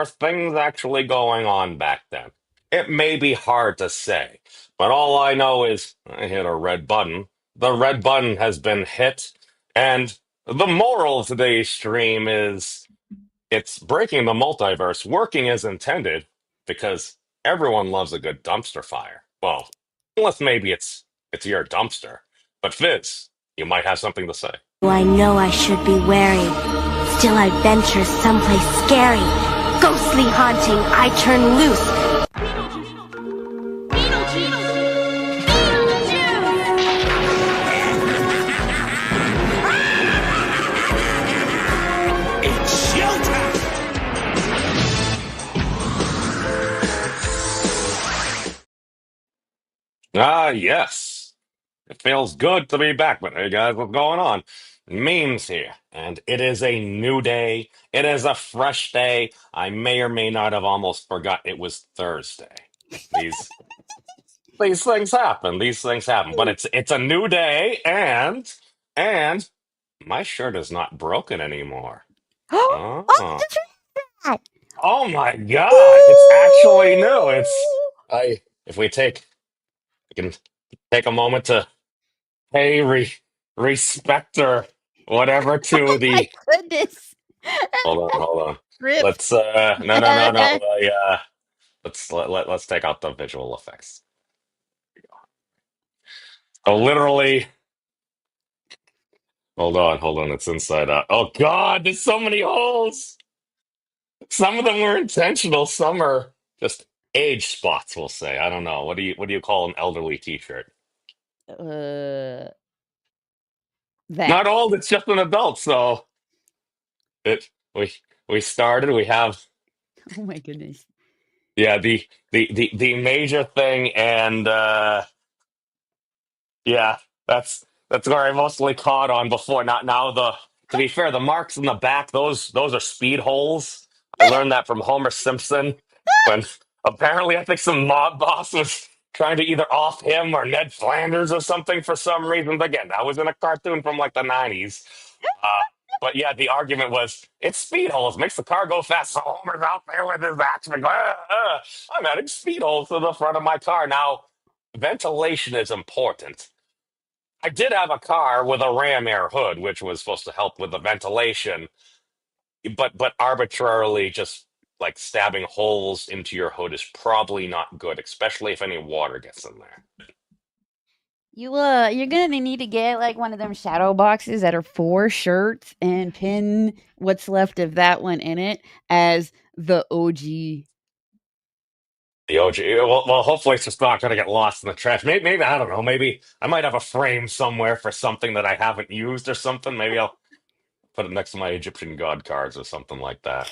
Are things actually going on back then? It may be hard to say, but all I know is I hit a red button. The red button has been hit, and the moral of today's stream is it's breaking the multiverse, working as intended, because everyone loves a good dumpster fire. Well, unless maybe it's your dumpster. But Fizz, you might have something to say. I know I should be wary. Still I venture someplace scary. Ghostly haunting, I turn loose. It's showtime! Ah, yes. It feels good to be back, but hey guys, what's going on? Memes here, and it is a new day. It is a fresh day. I may or may not have almost forgot it was Thursday. These these things happen. These things happen. But it's a new day, and my shirt is not broken anymore. Oh, Oh, the that. oh my God! It's actually new. It's Ooh! I. If we can take a moment to pay respect or whatever to Oh my the. goodness. Hold on. Rip. Let's no. Let's take out the visual effects. Oh, literally. Hold on. It's inside out. Oh God, there's so many holes. Some of them were intentional. Some are just age spots. We'll say. I don't know. What do you call an elderly T-shirt? uh, that. Not old. It's just an adult. So it we started. We have Oh my goodness. yeah the major thing and yeah, that's where I mostly caught on before. Not now. The To be fair, the marks in the back, those are speed holes. I learned that from Homer Simpson when apparently I think some mob boss was trying to either off him or Ned Flanders or something for some reason. Again, that was in a cartoon from like the 90s. Uh, but yeah, the argument was it's speed holes makes the car go fast. So Homer's out there with his axe, like, I'm adding speed holes to the front of my car now. Ventilation is important. I did have a car with a ram air hood, which was supposed to help with the ventilation, but arbitrarily just like stabbing holes into your hood is probably not good, especially if any water gets in there. You're gonna need to get like one of them shadow boxes that are 4 shirts and pin what's left of that one in it as the OG. The OG. Well, hopefully it's just not going to get lost in the trash. Maybe I don't know. Maybe I might have a frame somewhere for something that I haven't used or something. Maybe I'll put it next to my Egyptian god cards or something like that.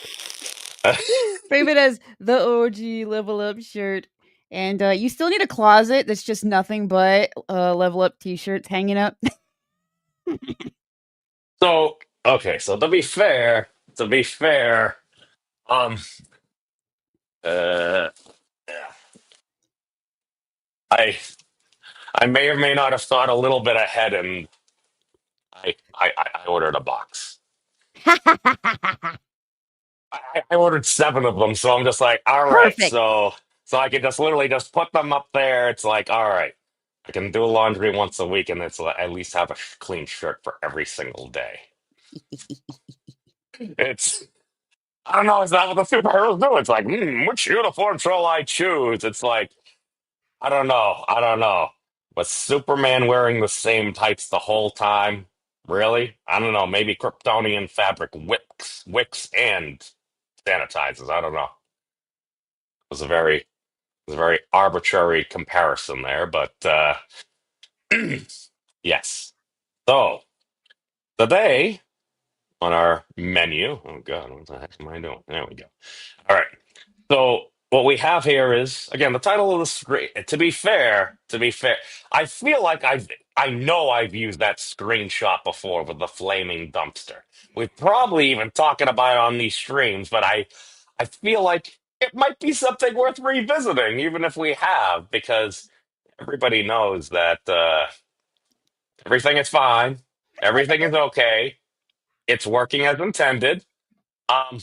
Frame it as the OG level up shirt. And you still need a closet that's just nothing but level up t-shirts hanging up. So okay, so to be fair, um, uh, I I may or may not have thought a little bit ahead, and I ordered a box. I ordered seven of them, so I'm just like, all right, Perfect. so I can just literally just put them up there. It's like, all right, I can do laundry once a week, and it's at least have a clean shirt for every single day. It's I don't know, is that what the superheroes do? It's like, which uniform shall I choose? It's like, I don't know. Was Superman wearing the same tights the whole time? Really? I don't know. Maybe Kryptonian fabric wicks, and sanitizes. I don't know. It was a very arbitrary comparison there, but yes. So today on our menu, oh God, what the heck am I doing? There we go. All right. So what we have here is again the title of the screen. To be fair, I feel like I know I've used that screenshot before with the flaming dumpster. We've probably even talking about it on these streams, but I feel like it might be something worth revisiting, even if we have, because everybody knows that everything is fine, everything is okay, it's working as intended. Um,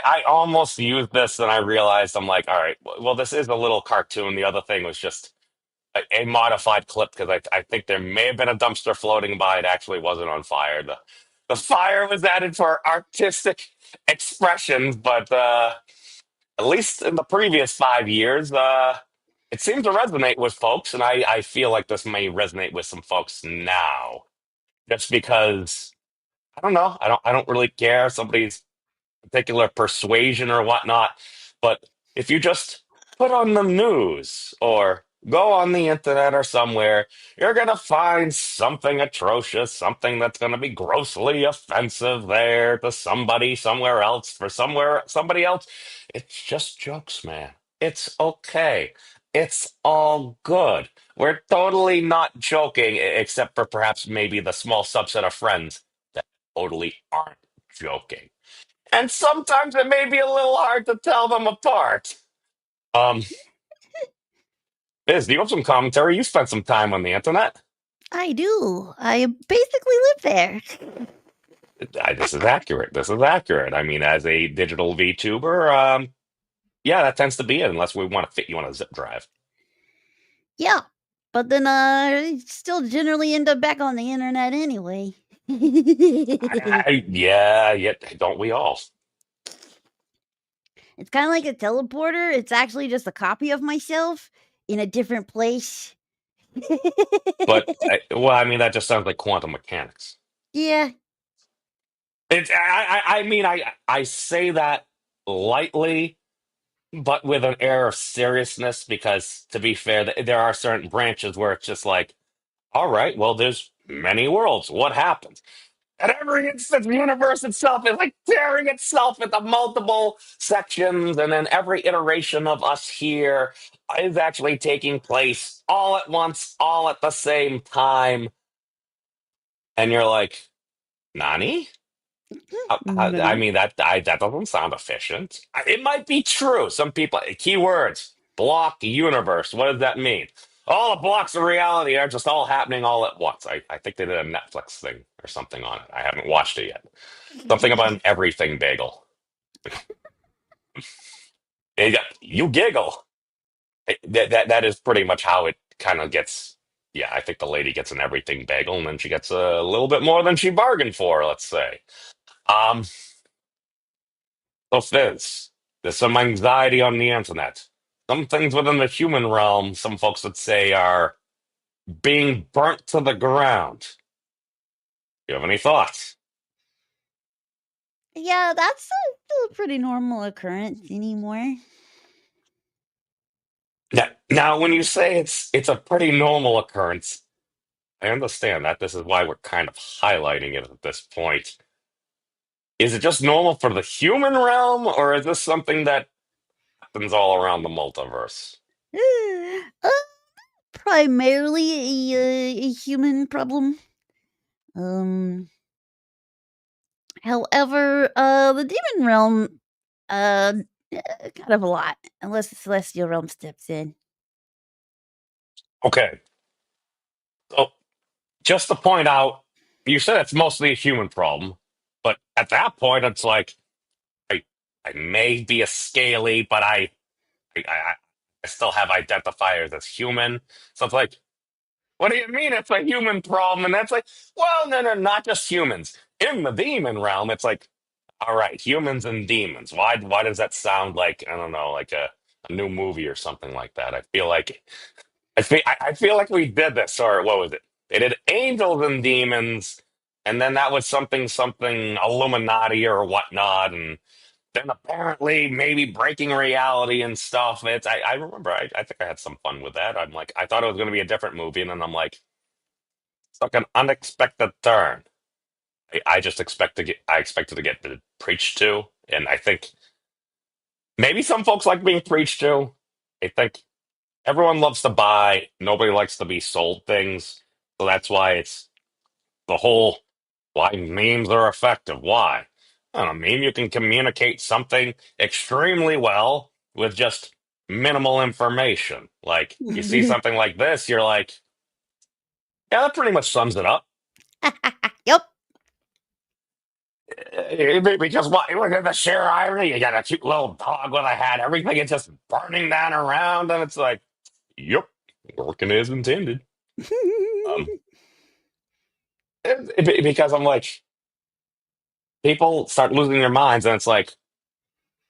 I almost used this and I realized I'm like, all right, well, this is a little cartoon. The other thing was just a modified clip because I think there may have been a dumpster floating by. It actually wasn't on fire. The fire was added for artistic expression, but at least in the previous 5 years, it seemed to resonate with folks, and I feel like this may resonate with some folks now, just because I don't know. I don't really care if somebody's particular persuasion or whatnot. But if you just put on the news or go on the internet or somewhere, you're going to find something atrocious, something that's going to be grossly offensive there to somebody somewhere else for somebody else. It's just jokes, man. It's okay. It's all good. We're totally not joking, except for perhaps maybe the small subset of friends that totally aren't joking. And sometimes it may be a little hard to tell them apart. Um, Biz, do you have some commentary? You spent some time on the internet. I do. I basically live there. This is accurate. This is accurate. I mean, as a digital VTuber, yeah, that tends to be it, unless we want to fit you on a zip drive. Yeah. But then still generally end up back on the internet anyway. Yeah, yeah, don't we all? It's kind of like a teleporter. It's actually just a copy of myself in a different place. But well, I mean, that just sounds like quantum mechanics. Yeah. I mean, I say that lightly but with an air of seriousness because to be fair there are certain branches where it's just like all right well there's many worlds what happens at every instance the universe itself is like tearing itself into multiple sections and then every iteration of us here is actually taking place all at once all at the same time and you're like nani. I No. mean that doesn't sound efficient. It might be true. Some people keywords block universe. What does that mean? All the blocks of reality are just all happening all at once. I think they did a Netflix thing or something on it. I haven't watched it yet. Something about an everything bagel. You giggle. That is pretty much how it kind of gets. Yeah, I think the lady gets an everything bagel and then she gets a little bit more than she bargained for. Let's say. Um, So Fizz, there's some anxiety on the internet. Some things within the human realm, some folks would say, are being burnt to the ground. You have any thoughts? Yeah, that's still a pretty normal occurrence anymore. Now, when you say it's a pretty normal occurrence, I understand that. This is why we're kind of highlighting it at this point. Is it just normal for the human realm, or is this something that happens all around the multiverse? Uh, primarily a human problem. Um, However, the demon realm, uh, kind of a lot, unless the celestial realm steps in. Okay, so just to point out, you said it's mostly a human problem, but at that point, it's like I, I may be a scaly, but I, I, I still have identifiers as human. So it's like, what do you mean it's a human problem? And that's like, well, no, no, not just humans. In the demon realm, it's like, all right, humans and demons. Why does that sound like I don't know, like a new movie or something like that? I feel like we did this, or what was it? They did angels and demons, and then that was something Illuminati or whatnot, and then apparently maybe breaking reality and stuff. I remember I think I had some fun with that. I'm like I thought it was going to be a different movie, and then I'm like it's like an unexpected turn. I just expected to get preached to, and I think maybe some folks like being preached to. I think everyone loves to buy. Nobody likes to be sold things. So that's why it's the whole why memes are effective. Why? On a meme, you can communicate something extremely well with just minimal information. Like you see something like this, you're like, yeah, that pretty much sums it up. Yep. Because what? Look at the sheer irony. You got a cute little dog with a hat. Everything is just burning down around, and it's like, yep, working as intended. Um, because I'm like, people start losing their minds, and it's like,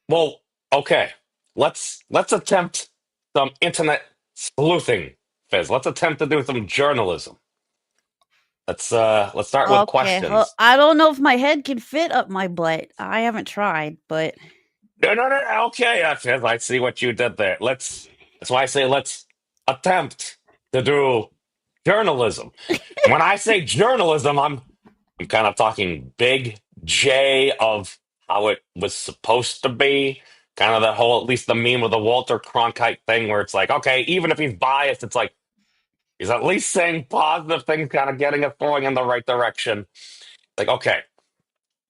well, okay, let's attempt some internet sleuthing, Fizz. Let's attempt to do some journalism. Let's start with Okay, questions. I don't know if my head can fit up my butt. I haven't tried, but No, no, no. Okay, Fizz, I see what you did there. That's why I say let's attempt to do journalism. And when I say journalism, I'm kind of talking big J of how it was supposed to be. Kind of the whole, at least the meme of the Walter Cronkite thing, where it's like, okay, even if he's biased, it's like he's at least saying positive things, kind of getting us going in the right direction. Like, okay,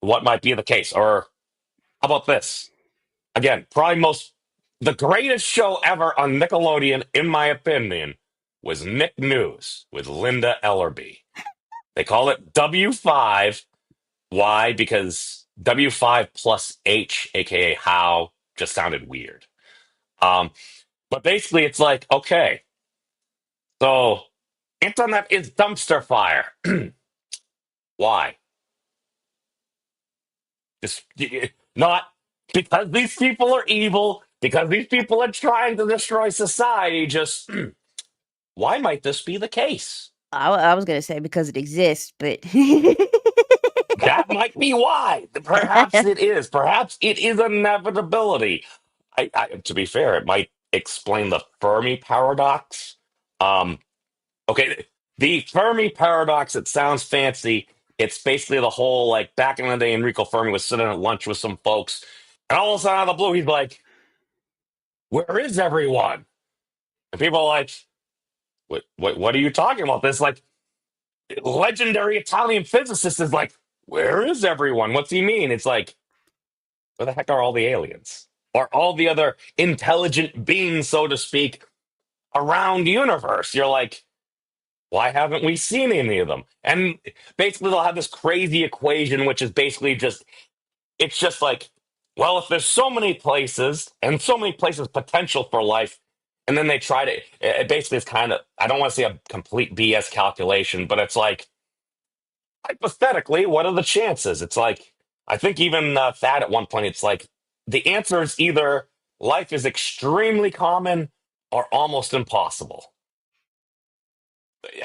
what might be the case? Or how about this? Again, probably the greatest show ever on Nickelodeon, in my opinion, was Nick News with Linda Ellerby. They call it W5. Why? Because W5 plus H, aka how, just sounded weird. Um, but basically, it's like, okay, so internet is dumpster fire. Why? Just not because these people are evil, because these people are trying to destroy society. Just why might this be the case? I was gonna say because it exists, but That might be why. Perhaps it is. Perhaps it is inevitability. To be fair, it might explain the Fermi paradox. Um, okay, the Fermi paradox. It sounds fancy. It's basically the whole like back in the day, Enrico Fermi was sitting at lunch with some folks, and all of a sudden, out of the blue, he's like, "Where is everyone?" And people are like, What are you talking about?" This like legendary Italian physicist is like, "Where is everyone? What's he mean?" It's like, where the heck are all the aliens? Or all the other intelligent beings, so to speak, around universe? You're like, why haven't we seen any of them? And basically they'll have this crazy equation, which is basically just, it's just like, well, if there's so many places and so many places potential for life, and then they try to, it basically is kind of, I don't want to say a complete BS calculation, but it's like, hypothetically, what are the chances? It's like, I think even Thad at one point, it's like, the answer is either life is extremely common or almost impossible.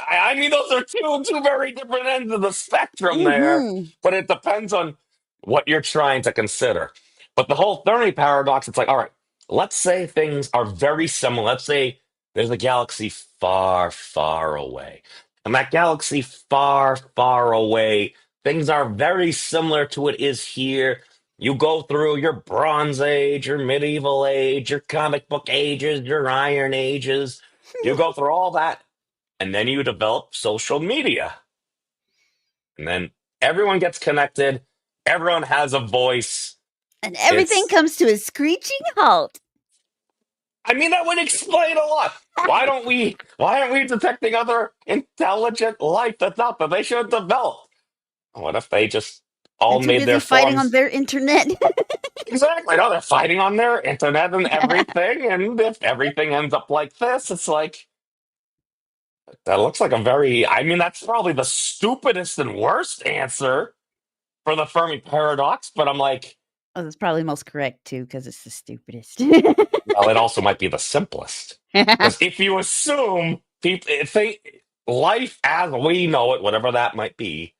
I mean, those are two very different ends of the spectrum there, Mhm. but it depends on what you're trying to consider. But the whole Fermi paradox, it's like, all right, let's say things are very similar. Let's say there's a galaxy far, far away. And that galaxy far, far away, things are very similar to what is here. You go through your Bronze Age, your Medieval Age, your comic book ages, your Iron Ages. You go through all that, and then you develop social media, and then everyone gets connected, everyone has a voice. And everything It's comes to a screeching halt. I mean, that would explain a lot. Why aren't we detecting other intelligent life that's out there? They should have developed. What if they just all They're too made busy their fighting on forms? their internet. Exactly. No, they're fighting on their internet and everything, and if everything ends up like this, it's like, that looks like a very, I mean, that's probably the stupidest and worst answer for the Fermi paradox, but I'm like, Oh, that's probably most correct too, because it's the stupidest. well, it also might be the simplest. Because if you assume people, if they, life as we know it, whatever that might be,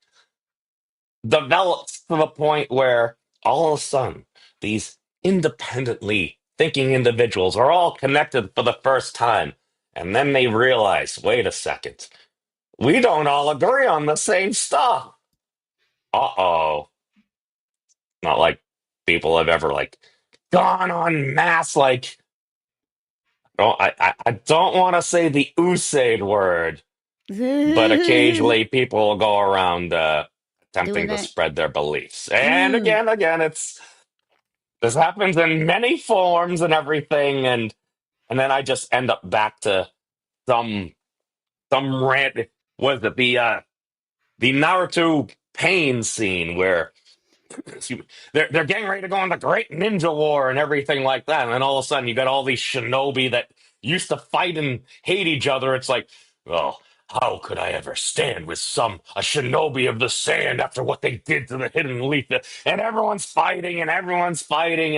develops to the point where all of a sudden these independently thinking individuals are all connected for the first time. And then they realize, wait a second, we don't all agree on the same stuff. Uh-oh. Not like people have ever like gone on mass like, oh, I don't want to say the Usaid word, but Doing occasionally people will go around attempting to that. spread their beliefs. And Mm. again, it's this happens in many forms and everything, and then I just end up back to some rant. Was it the Naruto pain scene where excuse me, they're getting ready to go on the Great Ninja War and everything like that, and then all of a sudden you got all these shinobi that used to fight and hate each other. It's like, oh, how could I ever stand with a shinobi of the sand after what they did to the hidden leaf? And everyone's fighting, and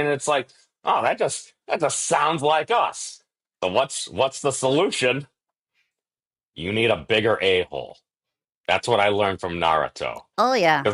it's like, oh, that just sounds like us. So what's the solution? You need a bigger a-hole. That's what I learned from Naruto. Oh yeah.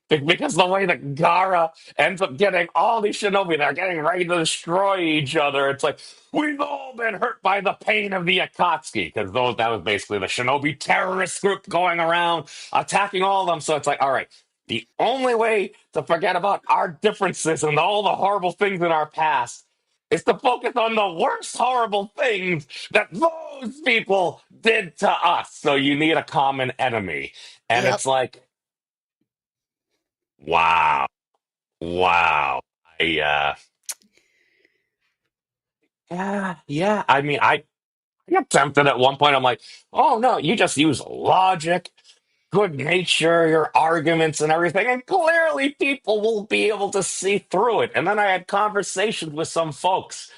Because the way that Gara ends up getting all these shinobi, they're getting ready to destroy each other. It's like, we've all been hurt by the pain of the Akatsuki, because that was basically the shinobi terrorist group going around attacking all of them. So it's like, all right, the only way to forget about our differences and all the horrible things in our past is to focus on the worst horrible things that those people did to us. So you need a common enemy. And Yep. it's like, wow. Wow. I yeah. I mean, I got tempted at one point. I'm like, oh no, you just use logic, good nature, your arguments and everything, and clearly people will be able to see through it. And then I had conversations with some folks,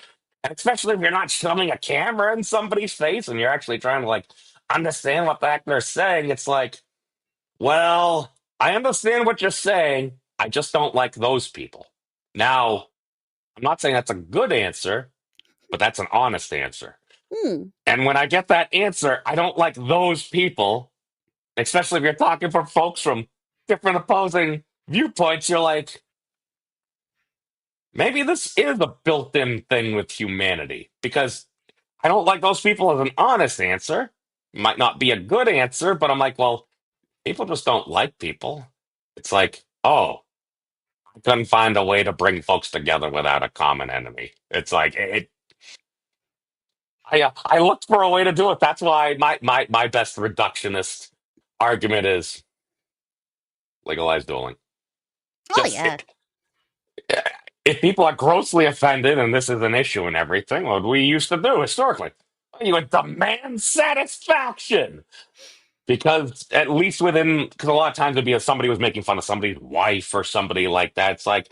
and especially if you're not shoving a camera in somebody's face and you're actually trying to like understand what the heck they're saying. It's like, well, I understand what you're saying. I just don't like those people. Now, I'm not saying that's a good answer, but that's an honest answer. Hmm. And when I get that answer, I don't like those people, especially if you're talking from folks from different opposing viewpoints. You're like, maybe this is a built in thing with humanity because I don't like those people as an honest answer. Might not be a good answer, but I'm like, well, people just don't like people. It's like, oh, I couldn't find a way to bring folks together without a common enemy. It's like, I looked for a way to do it. That's why my best reductionist argument is legalize dueling. Oh Just yeah. if people are grossly offended and this is an issue and everything, what we used to do historically, you would demand satisfaction because at least because a lot of times it'd be if somebody was making fun of somebody's wife or somebody like that. It's like,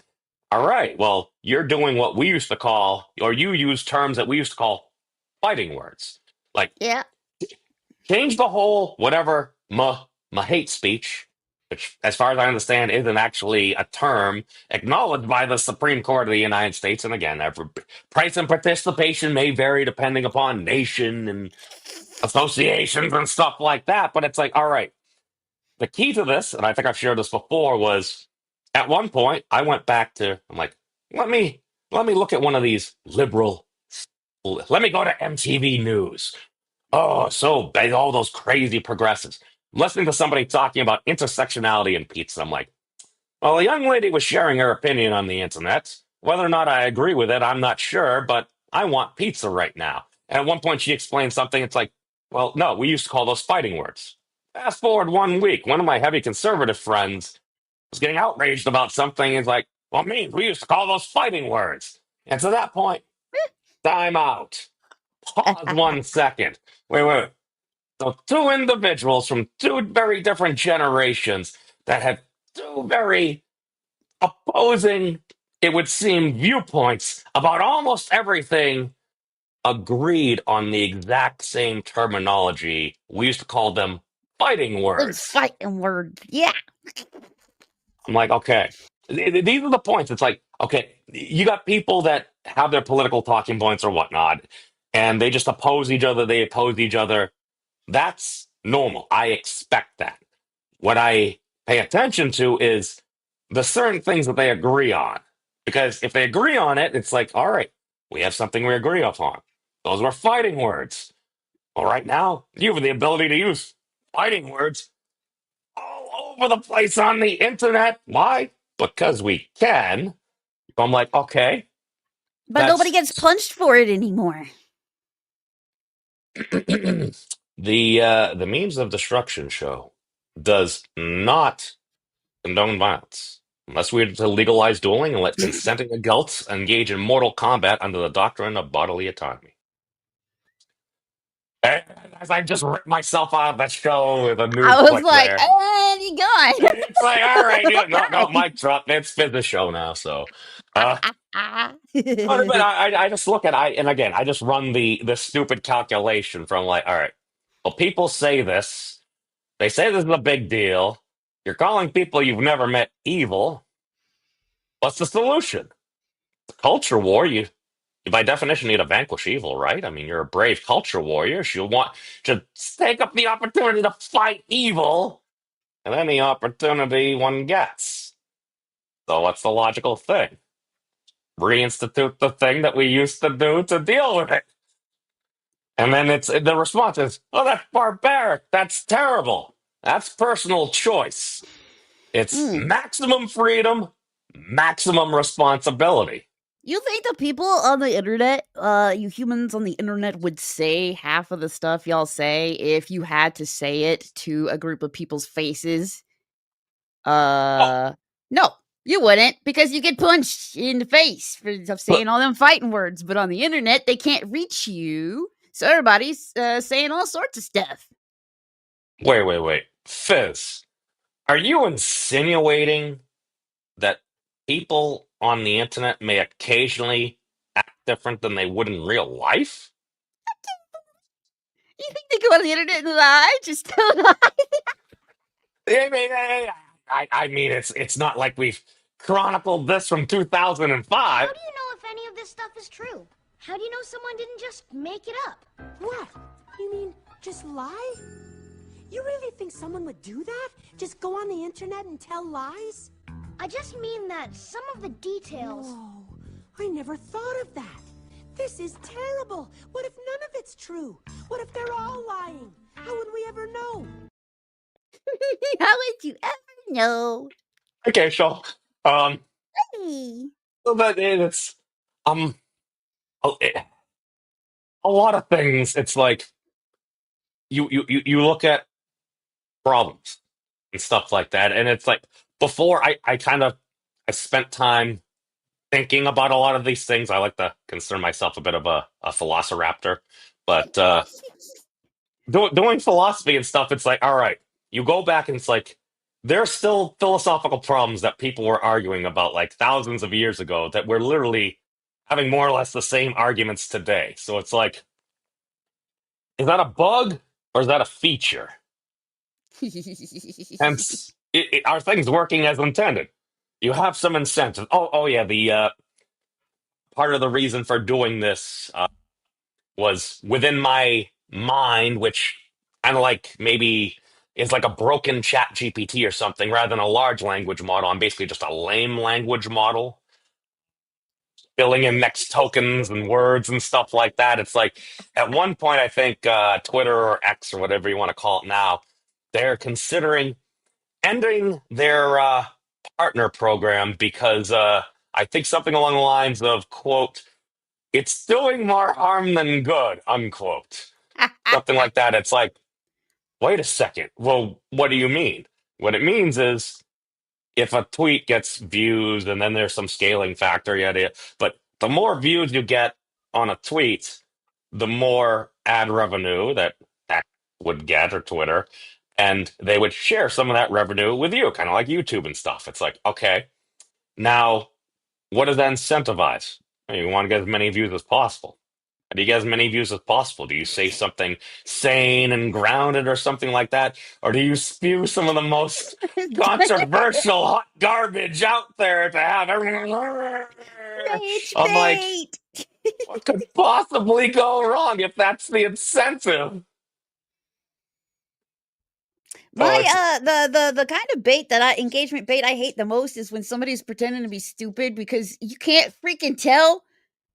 all right, well, you're doing what we used to call, or you use terms that we used to call fighting words. Like Yeah. change the whole whatever my hate speech, which, as far as I understand, isn't actually a term acknowledged by the Supreme Court of the United States. And again, price and participation may vary depending upon nation and associations and stuff like that. But it's like, all right, the key to this, and I think I've shared this before, was at one point I went back to, I'm like, let me look at one of these liberal. Let me go to MTV News. Oh, so big, all those crazy progressives. I'm listening to somebody talking about intersectionality and pizza. I'm like, well, a young lady was sharing her opinion on the internet. Whether or not I agree with it, I'm not sure, but I want pizza right now. And at one point, she explained something. It's like, well, no, we used to call those fighting words. Fast forward 1 week, one of my heavy conservative friends was getting outraged about something. It's like, well, me, we used to call those fighting words. And to that point, time out. Pause 1 second. Wait. So, two individuals from two very different generations that have two very opposing, it would seem, viewpoints about almost everything agreed on the exact same terminology. We used to call them fighting Those words. fighting words. Yeah. I'm like, okay, these are the points. It's like, okay, you got people that have their political talking points or whatnot, and they just oppose each other. They oppose each other. That's normal. I expect that. What I pay attention to is the certain things that they agree on. Because if they agree on it, it's like, all right, we have something we agree upon. Those were fighting words. Well, right now, you have the ability to use fighting words all over the place on the internet. Why? Because we can. So I'm like, okay, But nobody that's gets punched for it anymore. the memes of destruction show does not condone violence. Unless we're to legalize dueling and let consenting adults engage in mortal combat under the doctrine of bodily autonomy. And as I just ripped myself out of that show with a I news was clip like, there, and he gone. Like, all right, yeah, no, no, mic drop. It's been the show now, so. Uh, but I just look at and again I just run the stupid calculation from like, all right, well, people say this, they say this is a big deal. You're calling people you've never met evil. What's the solution? The culture war. You by definition need to vanquish evil, right? I mean, you're a brave culture warrior. You want to take up the opportunity to fight evil, and any opportunity one gets. So what's the logical thing? Reinstitute the thing that we used to do to deal with it. And then it's the response is, "Oh, that's barbaric. That's terrible. That's personal choice. It's Hmm. maximum freedom, maximum responsibility." You think the people on the internet, you humans on the internet, would say half of the stuff y'all say if you had to say it to a group of people's faces? Oh, No, you wouldn't, because you get punched in the face for but saying all them fighting words. But on the internet, they can't reach you, so everybody's saying all sorts of stuff. wait. Fizz, are you insinuating that people on the internet may occasionally act different than they would in real life? You think they go on the internet and lie? Just tell lie. I mean, I mean, it's not like we've chronicled this from How 2005. do you know if any of this stuff is true? How do you know someone didn't just make it up? What? You mean just lie? You really think someone would do that? Just go on the internet and tell lies? I just mean that some of the details. No, I never thought of that. This is terrible. What if none of it's true? What if they're all lying? How would we ever know? How would you ever know? Okay, sure. Um, Hey. but it's um, a a lot of things. It's like you look at problems and stuff like that, and it's like before I kind of I spent time thinking about a lot of these things. I like to consider myself a bit of a velociraptor, but doing philosophy and stuff, it's like, all right, you go back and it's like there's still philosophical problems that people were arguing about like thousands of years ago that we're literally having more or less the same arguments today. So it's like, is that a bug or is that a feature? Hence, are things working as intended? You have some incentive. Oh yeah. The part of the reason for doing this was within my mind, which kind of like maybe is like a broken chat GPT or something rather than a large language model. I'm basically just a lame language model, filling in next tokens and words and stuff like that. It's like at one point, I think Twitter or X or whatever you want to call it now, they're considering ending their partner program because I think something along the lines of, quote, it's doing more harm than good, unquote. Something like that. It's like, wait a second. Well, what do you mean? What it means is if a tweet gets views and then there's some scaling factor, yada, yada. But the more views you get on a tweet, the more ad revenue that X would get or Twitter, and they would share some of that revenue with you, kind of like YouTube and stuff. It's like, okay, now what does that incentivize? You want to get as many views as possible. Do you get as many views as possible? Do you say something sane and grounded or something like that? Or do you spew some of the most controversial hot garbage out there to have everyone? Rage I'm like, bait. what could possibly go wrong if that's the incentive? So My it's the kind of bait that engagement bait I hate the most is when somebody's pretending to be stupid because you can't freaking tell.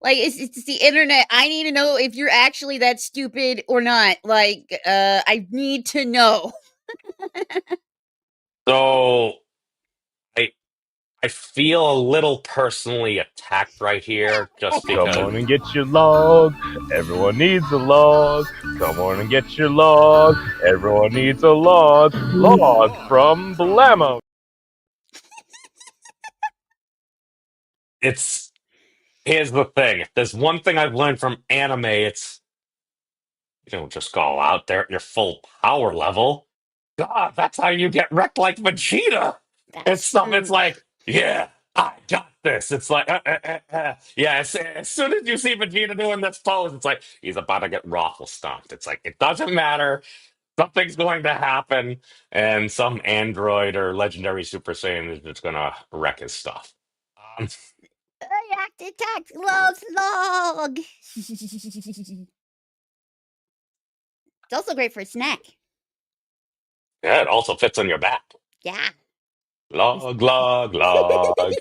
Like it's the internet. I need to know if you're actually that stupid or not. Like I need to know. so I I feel a little personally attacked right here just Come because on and get your log. Everyone needs a log. Come on and get your log. Everyone needs a log. Log from Blammo. it's here's the thing. If there's one thing I've learned from anime, it's you don't just go out there at your full power level. God, that's how you get wrecked like Vegeta. That's stuff. It's true. like, yeah, I got this. It's like, yeah. As soon as you see Vegeta doing this pose, it's like he's about to get raffle stomped. It's like it doesn't matter. Something's going to happen, and some android or legendary Super Saiyan is just gonna wreck his stuff. Um, Attack loves log. It's also great for a snack. yeah, it also fits on your back. Yeah. Log, log, log.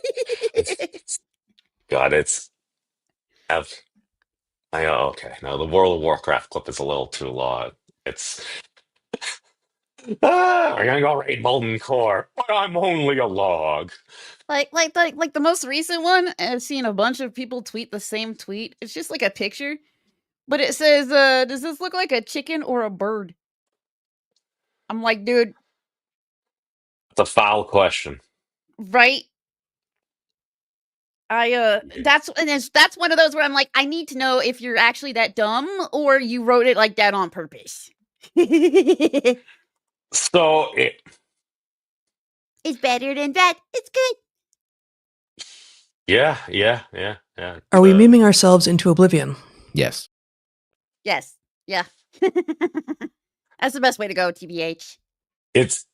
God, it's. Have, okay, now the World of Warcraft clip is a little too long. It's. We're gonna go raid Molten Core, but I'm only a log. Like the most recent one, I've seen a bunch of people tweet the same tweet. It's just like a picture, but it says, does this look like a chicken or a bird? I'm like, dude, It's a foul question. right? That's one of those where I'm like, I need to know if you're actually that dumb or you wrote it like that on purpose. So It's better than that. It's good. yeah. Are we memeing ourselves into oblivion? Yes. Yes. Yeah. That's the best way to go, TBH. It's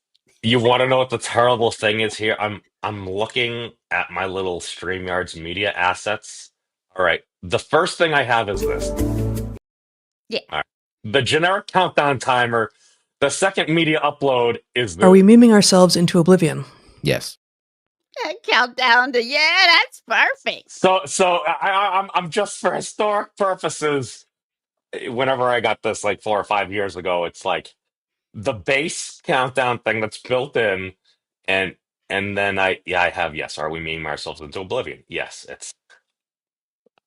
you want to know what the terrible thing is here? I'm looking at my little StreamYard's media assets. All right. The first thing I have is this. Yeah. All right. The generic countdown timer. The second media upload is this. Are we memeing ourselves into oblivion? Yes. Countdown to that's perfect. So I'm just for historic purposes. Whenever I got this like 4 or 5 years ago, it's like the base countdown thing that's built in, and then I have yes. Are we memeing ourselves into oblivion? Yes. It's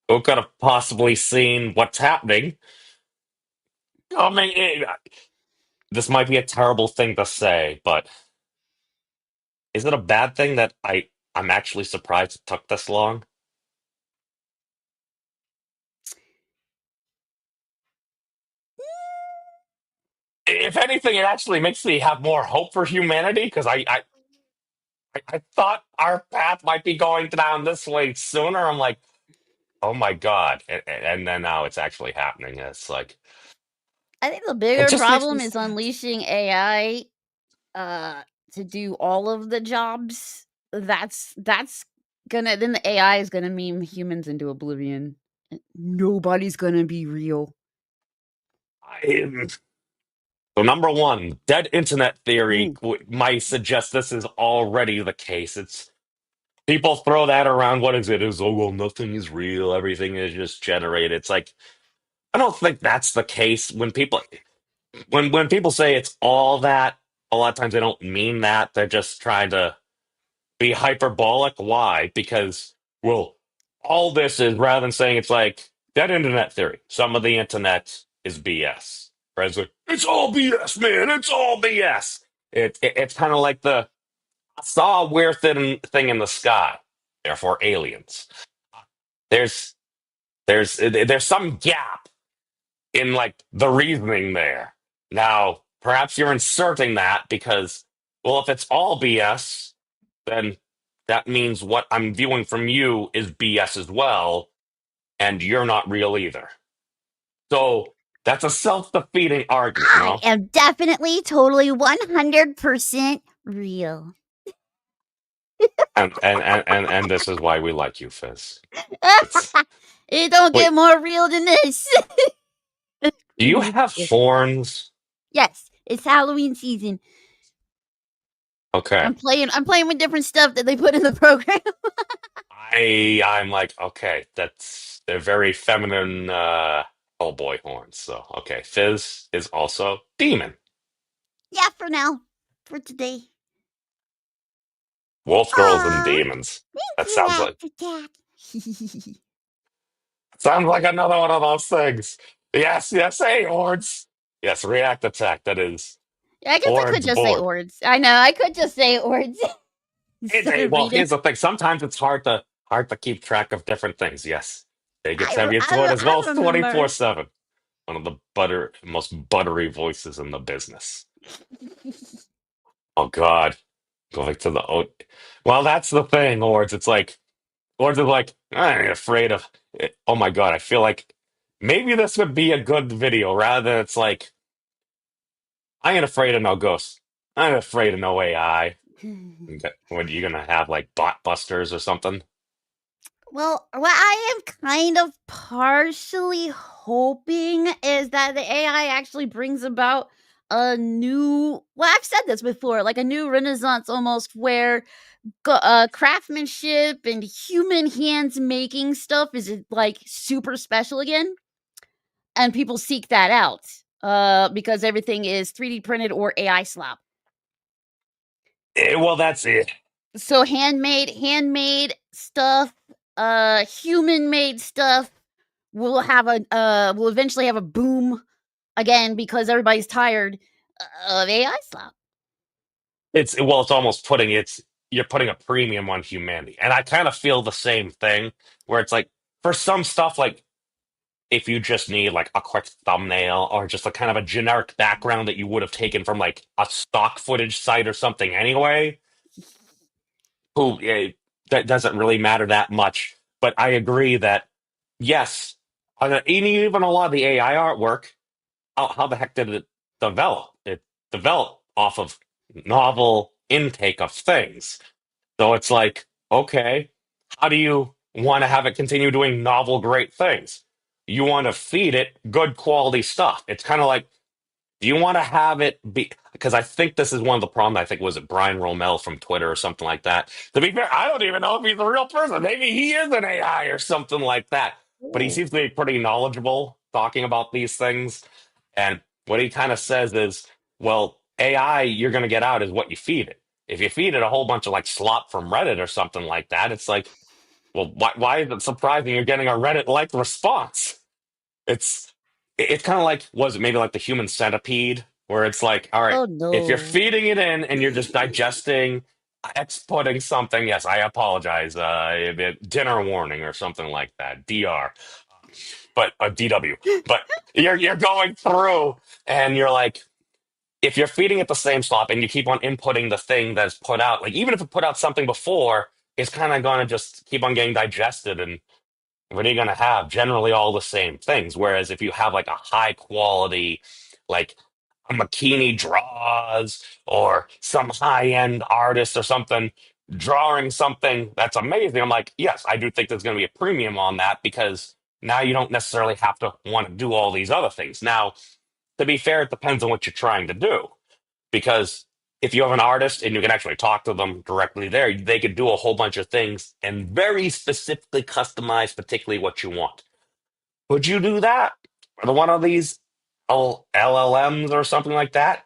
who could have possibly seen what's happening? I mean, this might be a terrible thing to say, but is it a bad thing that I'm actually surprised it took this long? If anything, it actually makes me have more hope for humanity because I thought our path might be going down this way sooner. I'm like, oh my god, and then now it's actually happening. It's like I think the it bigger just makes me problem is sad. unleashing AI to do all of the jobs. That's gonna then the AI is gonna meme humans into oblivion. Nobody's gonna be real. So number one, dead internet theory Ooh. might suggest this is already the case. It's people throw that around. What is it? Is oh well, nothing is real. Everything is just generated. It's like I don't think that's the case. When people say it's all that, a lot of times they don't mean that. They're just trying to be hyperbolic. Why? Because well, all this is rather than saying it's like dead internet theory. Some of the internet is BS. Right? It's like, it's all BS, man. It's all BS. It's kind of like I saw a weird thing in the sky. Therefore, aliens. There's there's some gap in like the reasoning there. Now, perhaps you're inserting that because, well, if it's all BS, then that means what I'm viewing from you is BS as well, and you're not real either. So that's a self-defeating argument, I no? am definitely totally 100% real. And this is why we like you, Fizz. It don't Wait. get more real than this. Do you have horns? Yes, it's Halloween season. Okay. I'm playing with different stuff that they put in the program. I'm like, okay, they're very feminine oh boy horns. So okay. Fizz is also demon. Yeah, for now. For today. Wolf girls and Aw, demons. That you, sounds like Attack. another one of those things. Yes, hey, hordes. Yes, react attack. That is Yeah, I guess I could hordes just say board. ords. I know, I could just say ords. Well, here's the thing. Sometimes it's hard to keep track of different things. Yes, Vegas I heavy sword as well as remember. 24/7. One of the most buttery voices in the business. Oh God. Going to the well, that's the thing, Lords. It's like Lords is like, I ain't afraid of it. Oh my God, I feel like maybe this would be a good video rather than it's like, I ain't afraid of no ghosts. I ain't afraid of no AI. Okay, what, you gonna have like bot busters or something? Well, what I am kind of partially hoping is that the AI actually brings about a new, well, I've said this before, like a new renaissance almost where craftsmanship and human hands making stuff is like super special again, and people seek that out because everything is 3D printed or AI slap. Well, that's it. So handmade stuff, human made stuff will eventually have a boom again because everybody's tired of AI slap. It's almost you're putting a premium on humanity, and I kind of feel the same thing where it's like for some stuff like if you just need like a quick thumbnail or just a kind of a generic background that you would have taken from like a stock footage site or something anyway, who that doesn't really matter that much. But I agree that yes, even a lot of the AI artwork, how the heck did it develop? It developed off of novel intake of things. So it's like, okay, how do you want to have it continue doing novel, great things? You want to feed it good quality stuff. It's kind of like, do you want to have it be? Because I think this is one of the problems. I think was it Brian Romell from Twitter or something like that. To be fair, I don't even know if he's a real person. Maybe he is an AI or something like that. But he Ooh. seems to be pretty knowledgeable talking about these things. And what he kind of says is, well, AI you're going to get out is what you feed it. If you feed it a whole bunch of like slop from Reddit or something like that, it's like, well, why is it surprising you're getting a Reddit like response? It's it's kind of like was it maybe like the human centipede where it's like, all right, Oh if you're no. feeding it in and you're just digesting, exporting something, yes, I apologize, dinner warning or something like that, DR, but DW, but you're going through and you're like if you're feeding it the same slop and you keep on inputting the thing that's put out, like even if it put out something before, it's kind of going to just keep on getting digested. And what are you going to have? Generally, all the same things. Whereas if you have like a high quality, like a Makini draws or some high end artist or something drawing something that's amazing, I'm like, yes, I do think there's going to be a premium on that because now you don't necessarily have to want to do all these other things. Now, to be fair, it depends on what you're trying to do because if you have an artist and you can actually talk to them directly there, they could do a whole bunch of things and very specifically customize particularly what you want. Would you do that? For one of these LLMs or something like that?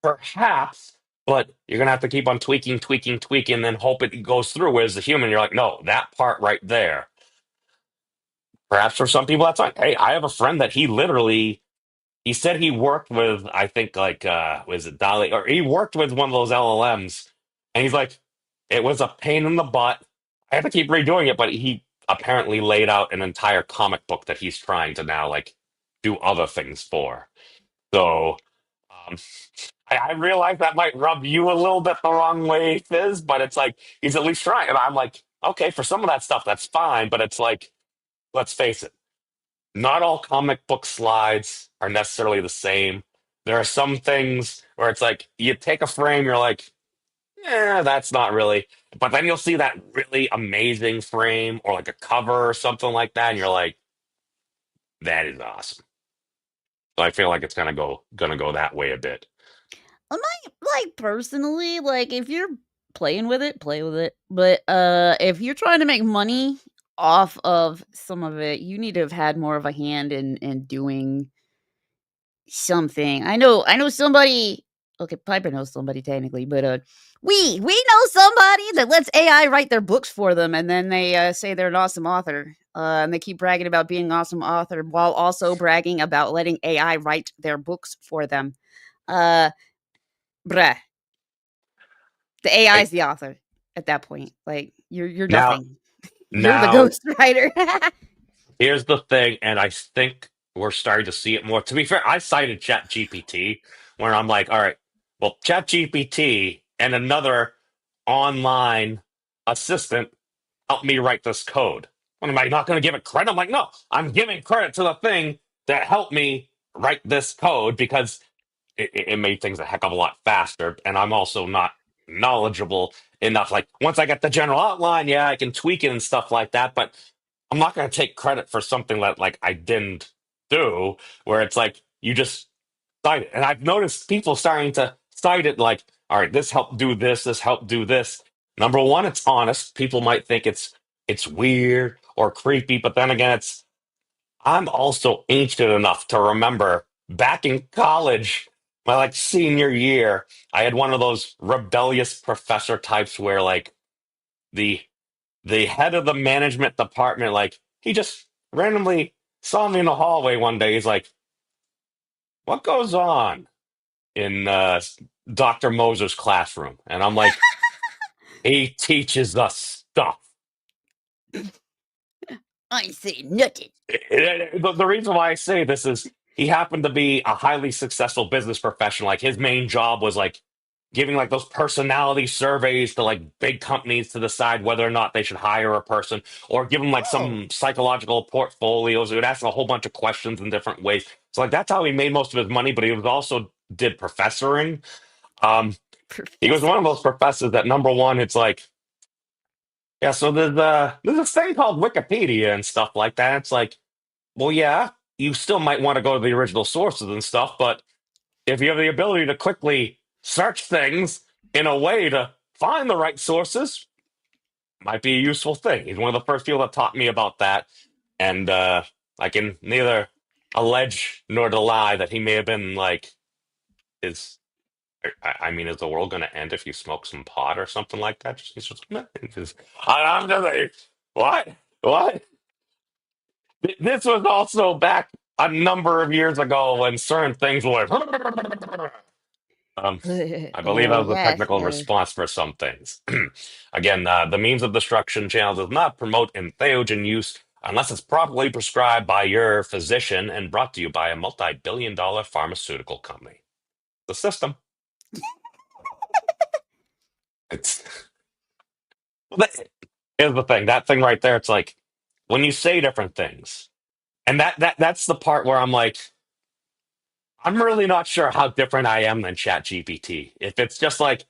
Perhaps, but you're gonna have to keep on tweaking, tweaking, tweaking, and then hope it goes through. Whereas the human, you're like, no, that part right there. Perhaps for some people that's like, hey, I have a friend that he said he worked with, I think, like, was it Dolly? Or he worked with one of those LLMs. And he's like, it was a pain in the butt. I had to keep redoing it, but he apparently laid out an entire comic book that he's trying to now, like, do other things for. So, um, I realize that might rub you a little bit the wrong way, Fizz, but it's like, he's at least trying. And I'm like, okay, for some of that stuff, that's fine. But it's like, let's face it not all comic book slides are necessarily the same. There are some things where it's like you take a frame, you're like, yeah, that's not really. But then you'll see that really amazing frame or like a cover or something like that, and you're like, that is awesome. So I feel like it's gonna go that way a bit. Like personally, like if you're playing with it, play with it. But if you're trying to make money off of some of it, you need to have had more of a hand in doing something. I know somebody. Okay, Piper knows somebody technically, but we know somebody that lets AI write their books for them, and then they say they're an awesome author, and they keep bragging about being an awesome author while also bragging about letting AI write their books for them. Uh, bruh, the AI Like is the author at that point. Like you're now, nothing. You're the now ghostwriter. here's the thing, and I think we're starting to see it more. To be fair, I cited ChatGPT where I'm like, all right, well, ChatGPT and another online assistant helped me write this code. What, am I not going to give it credit? I'm like, no, I'm giving credit to the thing that helped me write this code because it made things a heck of a lot faster. And I'm also not knowledgeable enough. Like, once I get the general outline, yeah, I can tweak it and stuff like that. But I'm not going to take credit for something that like I didn't do, where it's like you just cite it. And I've noticed people starting to cite it like, all right, this helped do this helped do this. Number one, it's honest. People might think it's weird or creepy, but then again, I'm also ancient enough to remember back in college, my like senior year, I had one of those rebellious professor types where like the the head of the management department, like he just randomly saw me in the hallway one day. He's like, "What goes on in Dr. Moser's classroom?" And I'm like, "He teaches us stuff." I ain't saying nothing. The reason why I say this is he happened to be a highly successful business professional. Like his main job was like giving like those personality surveys to like big companies to decide whether or not they should hire a person, or give them like Oh, some psychological portfolios. He would ask a whole bunch of questions in different ways. So like that's how he made most of his money. But he was also did professoring. Um, he was professor. one of those professors that, number one, it's like, yeah, so there's this thing called Wikipedia and stuff like that. It's like, well, yeah, you still might want to go to the original sources and stuff, but if you have the ability to quickly search things in a way to find the right sources, might be a useful thing. He's one of the first people that taught me about that, and I can neither allege nor deny that he may have been like, is I mean, is the world going to end if you smoke some pot or something like that? He's just, "Meh." I'm just like, what? What? This was also back a number of years ago when certain things were. Um, I believe that Oh, was the yes, technical yes. response for some things. Again, the means of destruction channel does not promote entheogen use unless it's properly prescribed by your physician and brought to you by a multi-billion-dollar pharmaceutical company. The system. It's here's the thing. That thing right there. It's like when you say different things, and that's the part where I'm like, I'm really not sure how different I am than ChatGPT. If it's just like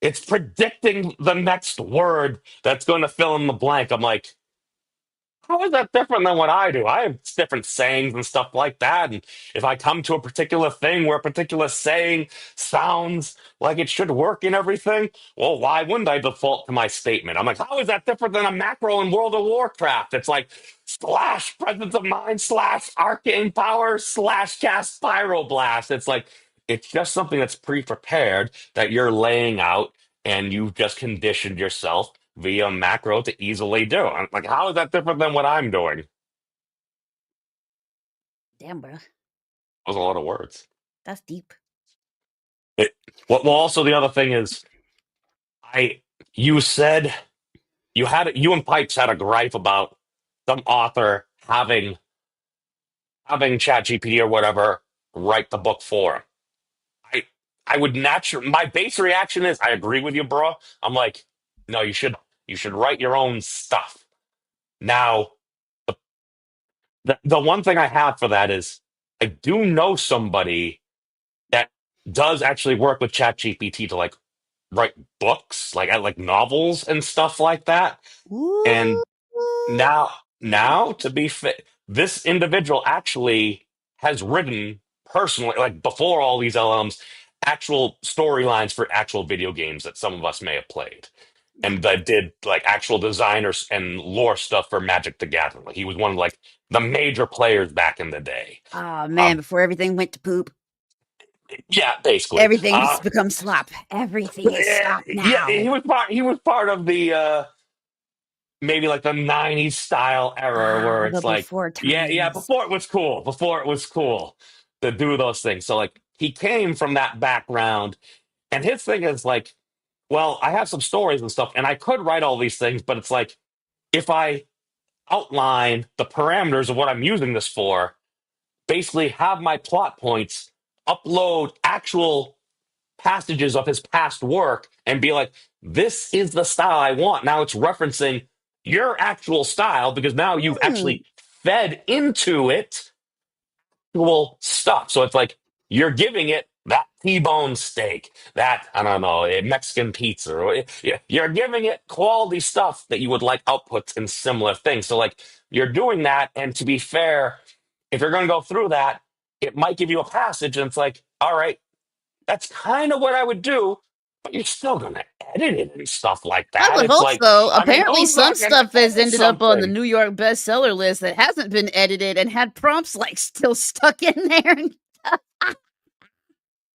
it's predicting the next word that's going to fill in the blank, I'm like, how is that different than what I do? I have different sayings and stuff like that. And if I come to a particular thing where a particular saying sounds like it should work and everything, well, why wouldn't I default to my statement? I'm like, how is that different than a macro in World of Warcraft? It's like slash presence of mind slash arcane power slash cast pyroblast. It's like, it's just something that's pre-prepared that you're laying out and you've just conditioned yourself via macro to easily do. I'm like, how is that different than what I'm doing? Damn, bro. That was a lot of words. That's deep. It, well, also the other thing is, I you said you and Pipes had a gripe about some author having ChatGPT or whatever write the book for him. I I would naturally, my base reaction is I agree with you, bro. I'm like, no, you should write your own stuff. Now, the one thing I have for that is I do know somebody that does actually work with ChatGPT to like write books, like novels and stuff like that. Ooh. And now to be fit, this individual actually has written personally, like before all these LMs, actual storylines for actual video games that some of us may have played. And that did like actual designers and lore stuff for Magic the Gathering. Like he was one of like the major players back in the day. Oh, man, Um, before everything went to poop, yeah, basically. everything's become slop. Everything is slop Yeah, now. he was part of the maybe like the 90s style era Ah, where the it's like, before yeah, times. before it was cool to do those things. So like he came from that background, and his thing is like, well, I have some stories and stuff, and I could write all these things, but it's like if I outline the parameters of what I'm using this for, basically have my plot points, upload actual passages of his past work and be like, this is the style I want. Now it's referencing your actual style because now you've actually fed into it actual stuff. So it's like you're giving it that T-bone steak, that, I don't know, Mexican pizza. Or, you're giving it quality stuff that you would like outputs in similar things. So like you're doing that. And to be fair, if you're going to go through that, it might give you a passage and it's like, all right, that's kind of what I would do, but you're still going to edit it and stuff like I that. would It's hope like, so. I mean, Apparently, who's some not going to stuff has edit ended up on the something? New York bestseller list that hasn't been edited and had prompts like still stuck in there.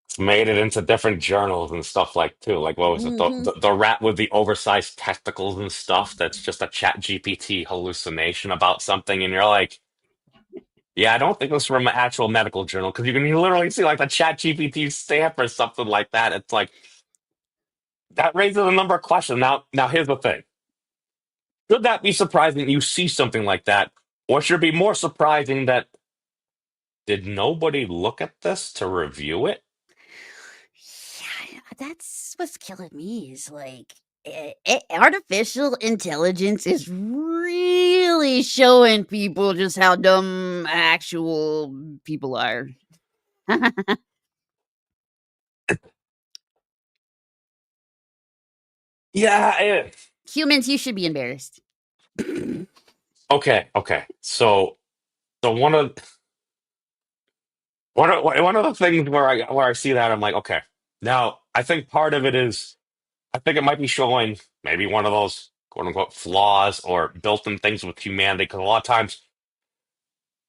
It's made it into different journals and stuff like too. Like what was it? The rat with the oversized testicles and stuff. That's just a Chat GPT hallucination about something, and you're like, yeah, I don't think this is from an actual medical journal because you can literally see like the Chat GPT stamp or something like that. It's like that raises a number of questions. Now here's the thing: should that be surprising that you see something like that, or should it be more surprising that did nobody look at this to review it? Yeah, that's what's killing me is like artificial intelligence is really showing people just how dumb actual people are. Yeah. Humans, you should be embarrassed. Okay. So one of the things where I see that I'm like, okay. Now I think part of it is I think it might be showing maybe one of those quote unquote flaws or built-in things with humanity because a lot of times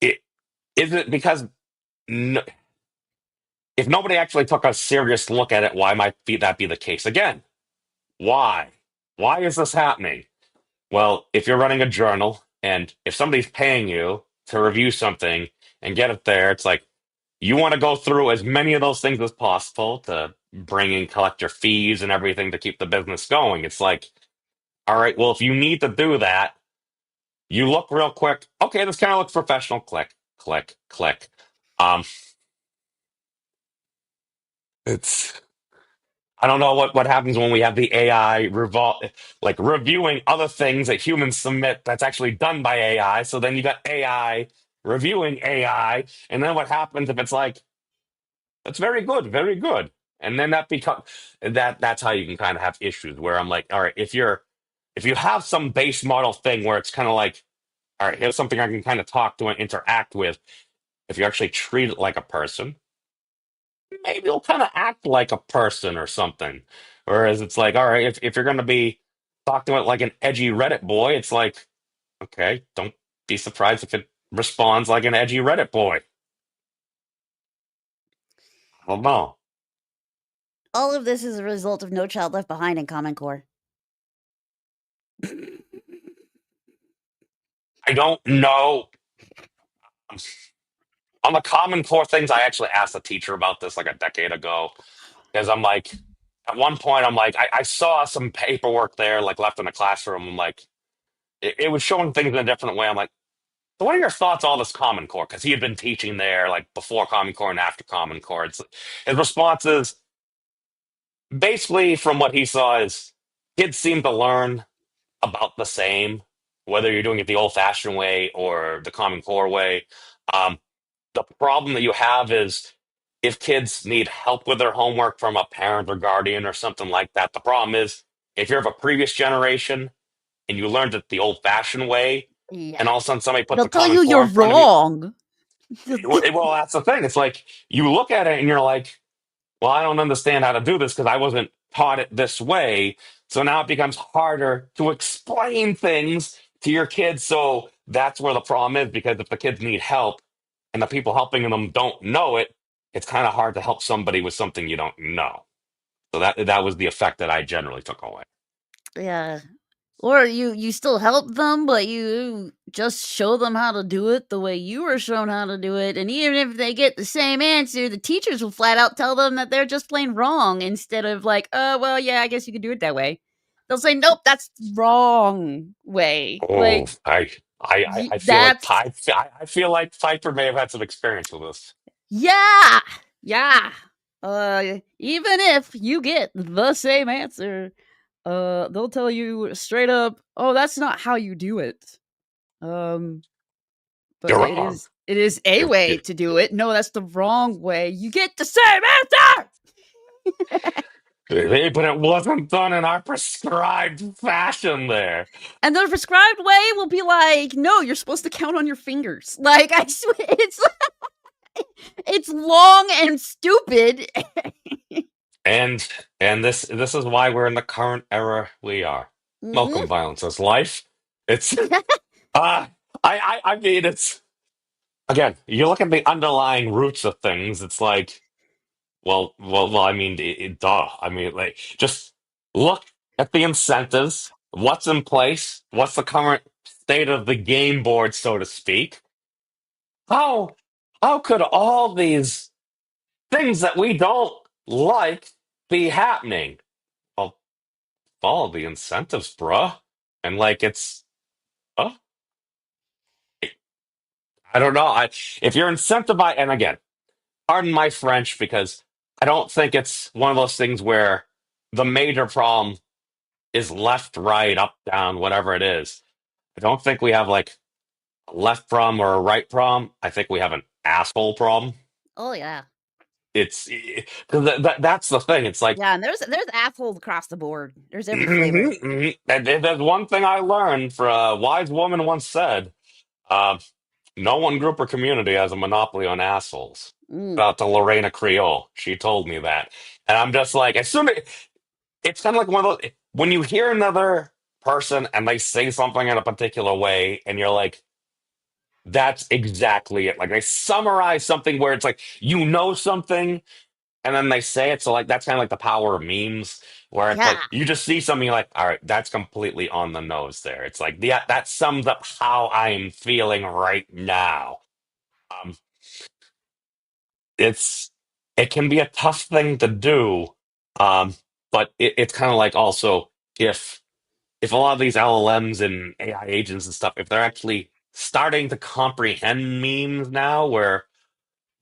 it isn't because no, if nobody actually took a serious look at it, why might that be the case again? Why? Why is this happening? Well, if you're running a journal and if somebody's paying you to review something and get it there, it's like you want to go through as many of those things as possible to bring and collect your fees and everything to keep the business going. It's like, all right, well, if you need to do that, you look real quick. Okay, this kind of looks professional. Click, click, click. Um, it's I don't know what happens when we have the AI like reviewing other things that humans submit that's actually done by AI. So then you got AI reviewing AI, and then what happens if it's like that's very good, very good, and then that becomes that's how you can kind of have issues where I'm like, all right, if you have some base model thing where it's kind of like, all right, here's something I can kind of talk to and interact with. If you actually treat it like a person maybe he'll kind of act like a person or something. Whereas it's like, all right, if you're going to be talking to it like an edgy Reddit boy, it's like, okay, don't be surprised if it responds like an edgy Reddit boy. I don't know. All of this is a result of No Child Left Behind in Common Core. I don't know. On the Common Core things, I actually asked a teacher about this like a decade ago because I'm like, at one point, I'm like, I saw some paperwork there, like left in the classroom. I'm like, it was showing things in a different way. I'm like, so what are your thoughts on all this Common Core? Because he had been teaching there like before Common Core and after Common Core. His response is basically from what he saw is kids seem to learn about the same, whether you're doing it the old-fashioned way or the Common Core way. Um, the problem that you have is if kids need help with their homework from a parent or guardian or something like that, the problem is if you're of a previous generation and you learned it the old-fashioned way, and all of a sudden somebody puts They'll a tell Common you Core you're in front of you. wrong. Well, that's the thing. It's like you look at it and you're like, well, I don't understand how to do this because I wasn't taught it this way. So now it becomes harder to explain things to your kids. So that's where the problem is because if the kids need help and the people helping them don't know it, it's kind of hard to help somebody with something you don't know. So that was the effect that I generally took away. Yeah. Or you still help them, but you just show them how to do it the way you were shown how to do it. And even if they get the same answer, the teachers will flat out tell them that they're just plain wrong instead of like, well, yeah, I guess you could do it that way. They'll say, nope, that's wrong way. Oh, Like I feel like that's I feel like Piper may have had some experience with this. yeah. Even if you get the same answer, they'll tell you straight up, "Oh, that's not how you do it." But You're it wrong. is a way You- to do it. No, that's the wrong way. You get the same answer. But it wasn't done in our prescribed fashion there. And the prescribed way will be like, "No, you're supposed to count on your fingers." Like I swear, it's long and stupid. And this is why we're in the current era we are. Mhm. Welcome violence as life. It's I mean it's again, you look at the underlying roots of things, it's like I mean duh. I mean like just look at the incentives, what's in place, what's the current state of the game board, so to speak. How how could all these things that we don't like be happening? Well, follow the incentives, bruh. And like it's oh, I don't know. If you're incentivized, and again, pardon my French because I don't think it's one of those things where the major problem is left, right, up, down, whatever it is. I don't think we have like a left problem or a right problem. I think we have an asshole problem. Oh yeah, It's because that's the thing. It's like yeah. And there's assholes across the board. There's every flavor. And there's one thing I learned. For a wise woman once said, uh, "No one group or community has a monopoly on assholes." Mm. About to Lorena Creole, she told me that, and I'm just like, as soon as it's kind of like one of those when you hear another person and they say something in a particular way, and you're like, "That's exactly it." Like they summarize something where it's like you know something and then they say it. So like that's kind of like the power of memes, where it's Yeah. like you just see something you're like, all right, that's completely on the nose there. It's like that sums up how I'm feeling right now. Um, it's it can be a tough thing to do, um, but it's kind of like also if a lot of these LLMs and AI agents and stuff, if they're actually starting to comprehend memes now, where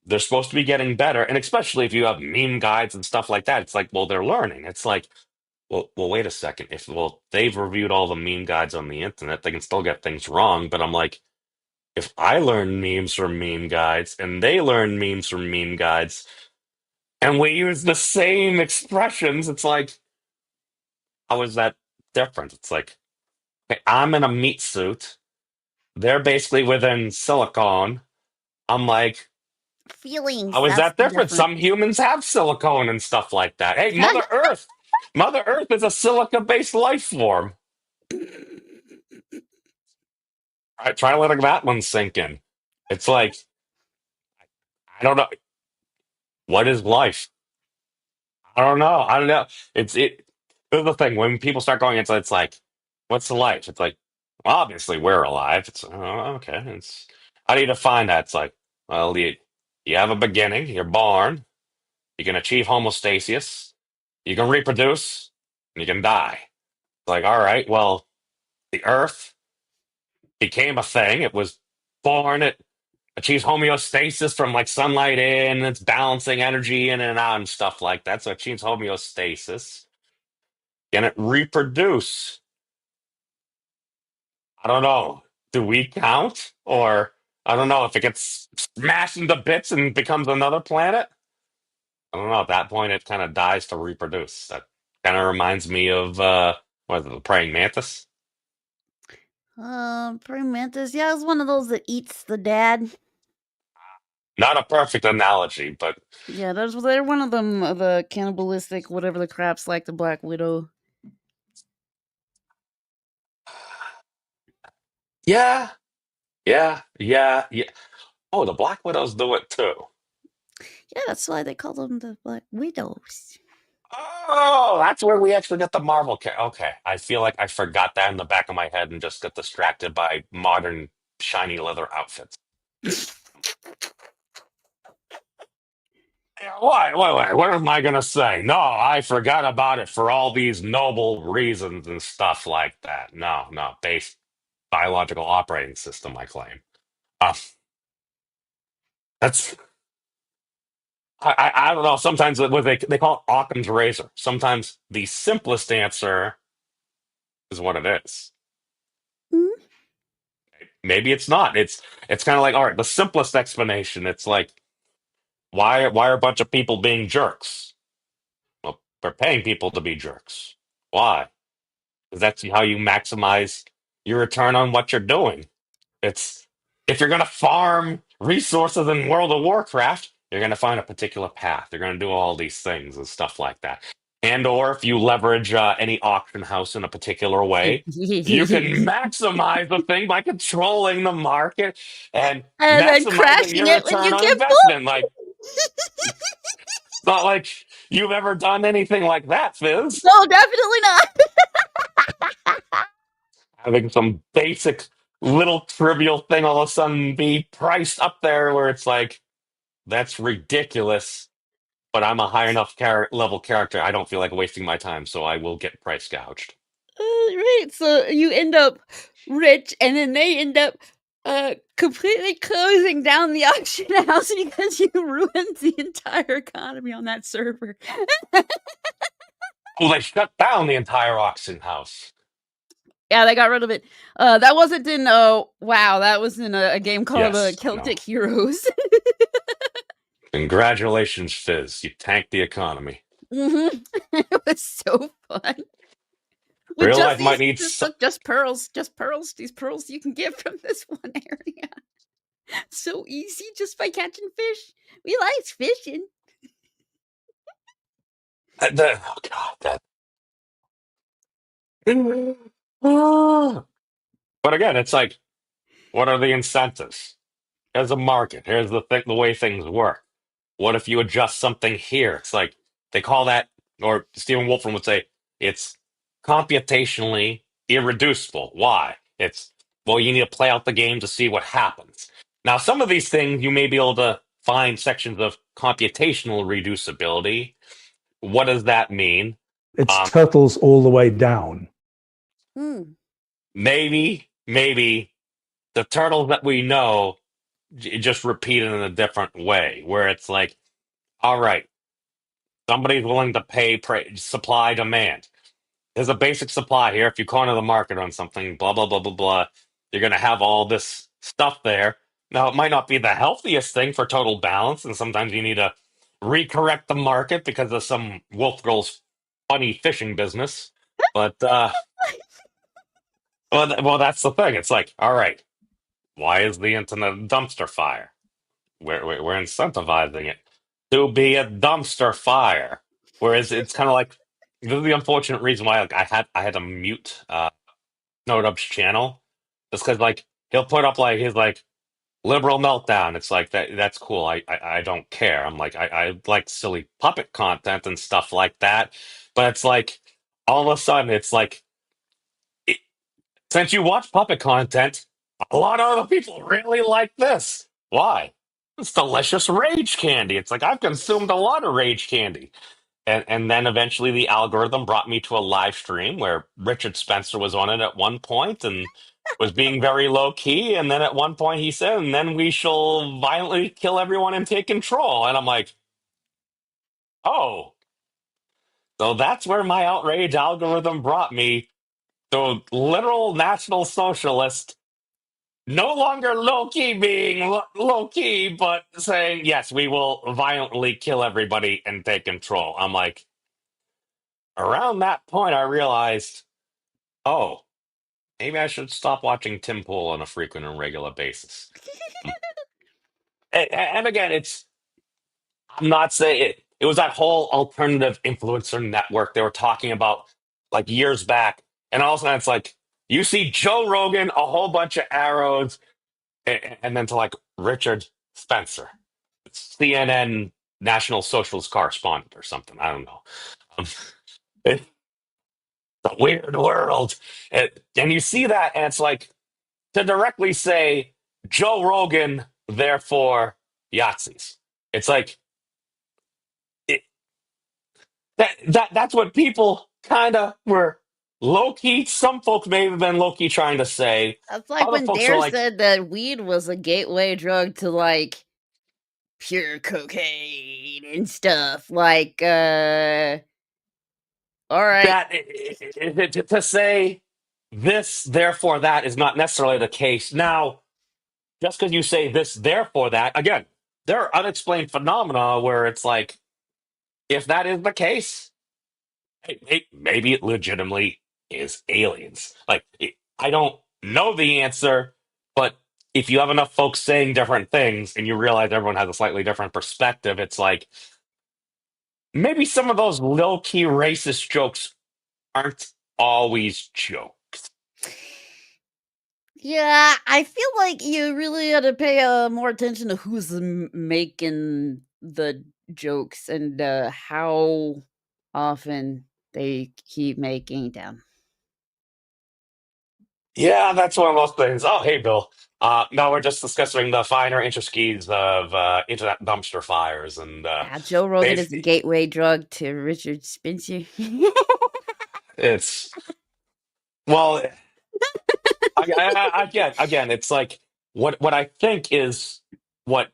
they're supposed to be getting better, and especially if you have meme guides and stuff like that, it's like, well, they're learning. It's like, wait a second. If they've reviewed all the meme guides on the internet, they can still get things wrong. But I'm like, if I learn memes from meme guides and they learn memes from meme guides, and we use the same expressions, it's like, how is that different? It's like, okay, I'm in a meat suit. They're basically within silicone. I'm like, Feelings. how is That's that the different? difference. Some humans have silicone and stuff like that. Hey, Mother Earth is a silica-based life form. All right, try letting that one sink in. It's like, I don't know. What is life? I don't know. I don't know. This is the thing. When people start going into it's like, what's life? It's like, well, obviously we're alive. It's oh, okay. It's how do you define that? It's like, well, you have a beginning, you're born, you can achieve homostasis, you can reproduce, and you can die. It's like, all right, well, the Earth became a thing. It was born. It achieves homeostasis from like sunlight in. It's balancing energy in and out and stuff like that. So it achieves homeostasis. Can it reproduce? I don't know. Do we count? Or I don't know if it gets smashed into bits and becomes another planet. I don't know. At that point, it kind of dies to reproduce. That kind of reminds me of what is it, the praying mantis? Praying mantis. Yeah, it's one of those that eats the dad. Not a perfect analogy, but Yeah, they're one of them. The cannibalistic, whatever the crap's like the Black Widow. yeah, yeah. Oh, the Black Widows do it too. Yeah, that's why they call them the Black Widows. Oh, that's where we actually got the Marvel. Okay, I feel like I forgot that in the back of my head and just got distracted by modern shiny leather outfits. Yeah, what am I gonna say? No, I forgot about it for all these noble reasons and stuff like that. No, base biological operating system, I claim. Uh, that's I don't know. Sometimes what they call it Occam's razor. Sometimes the simplest answer is what it is. Mm. Maybe it's not. It's kind of like, all right, the simplest explanation. It's like, why are a bunch of people being jerks? Well, they're paying people to be jerks. Why? Because that's how you maximize your return on what you're doing. It's if you're going to farm resources in World of Warcraft, you're going to find a particular path. You're going to do all these things and stuff like that. And or if you leverage any auction house in a particular way, you can maximize the thing by controlling the market and And then maximizing crashing your it when return you on get investment. Like, it's not like you've ever done anything like that, Fizz. No, definitely not. Having some basic little trivial thing all of a sudden be priced up there where it's like, that's ridiculous. But I'm a high enough level character. I don't feel like wasting my time, so I will get price gouged. Right, so you end up rich, and then they end up completely closing down the auction house because you ruined the entire economy on that server. Oh, they shut down the entire auction house. Yeah, they got rid of it. That wasn't in WoW. That was in a game called Yes, Celtic no. Heroes. Congratulations, Fizz. You tanked the economy. It was so fun. With Real just life might these, need just pearls, these pearls you can get from this one area. So easy just by catching fish. We like fishing. oh God, that. But again, it's like, what are the incentives? Here's a market. Here's the way things work. What if you adjust something here? It's like they call that, or Stephen Wolfram would say, it's computationally irreducible. Why? It's, well, you need to play out the game to see what happens. Now, some of these things you may be able to find sections of computational reducibility. What does that mean? It's turtles all the way down. Maybe the turtles that we know just repeated in a different way, where it's like, all right, somebody's willing to pay supply demand. There's a basic supply here. If you corner the market on something, blah, blah, blah, blah, blah, you're going to have all this stuff there. Now, it might not be the healthiest thing for total balance, and sometimes you need to recorrect the market because of some Wolf Girl's funny fishing business. But, well, that's the thing. It's like, all right, why is the internet a dumpster fire? We're incentivizing it to be a dumpster fire. Whereas it's kind of like, this is the unfortunate reason why, like, I had to mute Snowdub's channel, just because, like, he'll put up like his like liberal meltdown. It's like that's cool. I don't care. I'm like, I like silly puppet content and stuff like that. But it's like, all of a sudden it's like, it, since you watch puppet content, a lot of other people really like this. Why? It's delicious rage candy. It's like, I've consumed a lot of rage candy. And then eventually the algorithm brought me to a live stream where Richard Spencer was on it at one point and was being very low key. And then at one point he said, and then we shall violently kill everyone and take control. And I'm like, oh, so that's where my outrage algorithm brought me to literal National Socialist, no longer low key being low key, but saying, yes, we will violently kill everybody and take control. I'm like, around that point, I realized, oh, maybe I should stop watching Tim Pool on a frequent and regular basis. And again, I'm not saying it was that whole alternative influencer network they were talking about like years back. And all of a sudden, it's like, you see Joe Rogan, a whole bunch of arrows, and then to like Richard Spencer, CNN National Socialist correspondent or something. I don't know. Um, it's a weird world. And you see that, and it's like, to directly say Joe Rogan, therefore Yahtzees. It's like it, that's what people kind of were low key. Some folks may have been low key trying to say. That's like Other when folks are Dare like, said that weed was a gateway drug to like pure cocaine and stuff. Like, all right. That to say this, therefore that is not necessarily the case. Now, just because you say this, therefore that, again, there are unexplained phenomena where it's like, if that is the case, maybe it legitimately is aliens. Like, I don't know the answer, but if you have enough folks saying different things and you realize everyone has a slightly different perspective, it's like maybe some of those low key racist jokes aren't always jokes. Yeah, I feel like you really got to pay more attention to who's making the jokes and how often they keep making them. Yeah, that's one of those things. Oh, hey, Bill. No, we're just discussing the finer intricacies of internet dumpster fires, and Joe Rogan they've is a gateway drug to Richard Spencer. it's well, again, it's like what I think is what.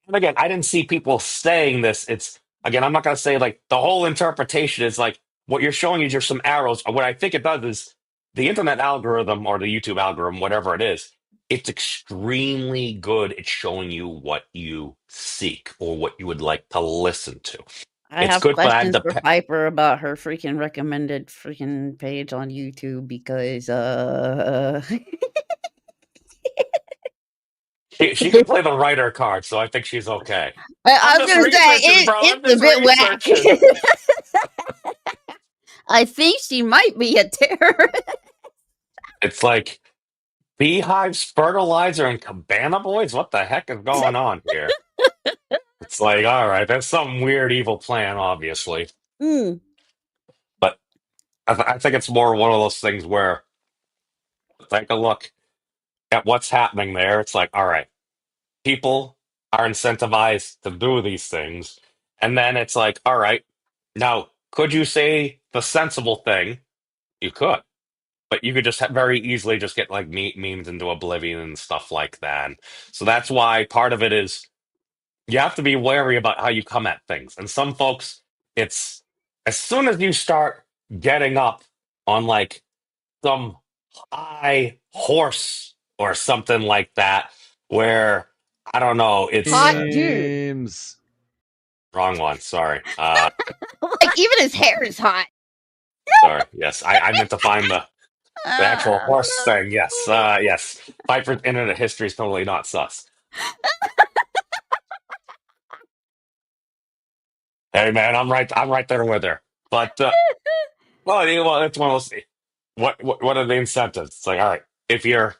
And again, I didn't see people saying this. It's again, I'm not going to say like the whole interpretation is like what you're showing is just some arrows. What I think it does is the internet algorithm or the YouTube algorithm, whatever it is, it's extremely good at showing you what you seek or what you would like to listen to. I It's have good, but questions for Piper about her freaking recommended freaking page on YouTube because she can play the writer card, so I think she's okay. I I'm was just gonna say researching, bro. I'm it's a just bit researching. whack. I think she might be a terrorist. It's like beehives, fertilizer, and cabana boys. What the heck is going on here? It's like, all right, that's some weird evil plan, obviously. Mm. But I think it's more one of those things where take a look at what's happening there. It's like, all right, people are incentivized to do these things. And then it's like, all right, now, could you say the sensible thing? You could. But you could just very easily just get like memes into oblivion and stuff like that. So that's why part of it is you have to be wary about how you come at things. And some folks, it's as soon as you start getting up on like some high horse or something like that, where I don't know, it's Hot dude. James. wrong one. Sorry. Like even his hair is hot. Sorry. Yes, I meant to find the actual horse thing. Yes. Yes. Piper's internet history is totally not sus. Hey man, I'm right there with her. But well, it's one of those. What are the incentives? It's like, all right, if you're